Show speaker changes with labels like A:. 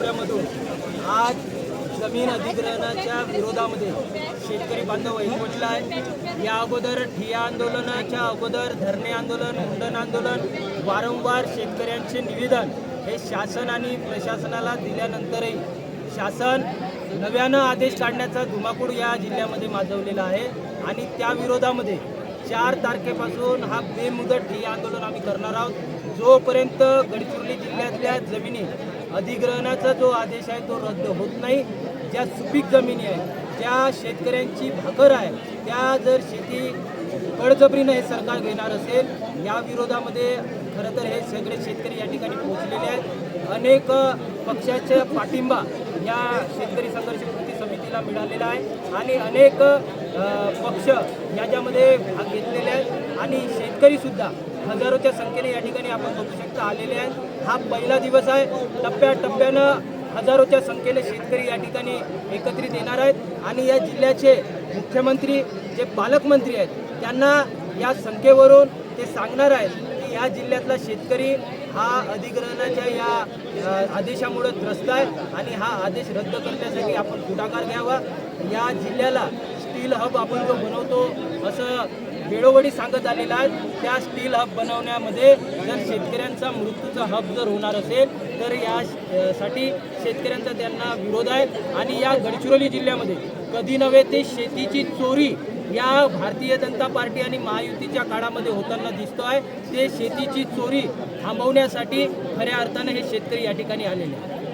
A: आठवड्यामधून आज जमीन अधिग्रहणाच्या विरोधामध्ये शेतकरी बांधव एकवटला आहे। या अगोदर ठिय्या आंदोलनाच्या अगोदर धरणे आंदोलन, मुंडन आंदोलन, वारंवार शेतकऱ्यांचे निवेदन हे शासन आणि प्रशासनाला दिल्यानंतरही शासन नव्यानं आदेश काढण्याचा धुमाकूळ या जिल्ह्यामध्ये माजवलेला आहे आणि त्या विरोधामध्ये 4 तारखेपासून हा बेमुदत ठिय्या आंदोलन आम्ही करणार आहोत। जोपर्यंत गडचिरोली जिल्ह्यातल्या जमिनी अधिग्रहणाचा जो आदेश आहे तो रद्द होत नाही, ज्या सुपीक जमिनी आहेत, ज्या शेतकऱ्यांची भाकर आहे, त्या जर शेती बळजबरीनं हे सरकार घेणार असेल, या विरोधामध्ये खरं तर हे सगळे शेतकरी या ठिकाणी पोहोचलेले आहेत। अनेक पक्षाचा पाठिंबा या शेतकरी संघर्ष कृती समितीला मिळालेला आहे आणि अनेक पक्ष याच्यामध्ये भाग घेतलेले आहेत आणि शेतकरीसुद्धा हजारोच्या संख्येने या ठिकाणी आपण बघू शकता आलेले आहेत। हा पहिला दिवस आहे, टप्प्याटप्प्यानं हजारोच्या संख्येने शेतकरी या ठिकाणी एकत्रित येणार आहेत आणि या जिल्ह्याचे मुख्यमंत्री जे पालकमंत्री आहेत त्यांना या संख्येवरून ते सांगणार आहेत की या जिल्ह्यातला शेतकरी हा अधिग्रहणाच्या या आदेशामुळे त्रस्त आहे आणि हा आदेश रद्द करण्यासाठी आपण पुढाकार घ्यावा। या जिल्ह्याला स्टील हब आपण जो बनवतो असं वेळोवेळी सांगत आलेला आहे, त्या स्टील हब बनवण्यामध्ये जर शेतकऱ्यांचा मृत्यूचा हब जर होणार असेल तर यासाठी शेतकऱ्यांचा त्यांना विरोध आहे आणि या गडचिरोली जिल्ह्यामध्ये कधी नव्हे ते शेतीची चोरी या भारतीय जनता पार्टी आणि महायुतीच्या काळामध्ये होताना दिसतो आहे। ते शेतीची चोरी थांबवण्यासाठी खऱ्या अर्थाने हे शेतकरी या ठिकाणी आलेले आहेत।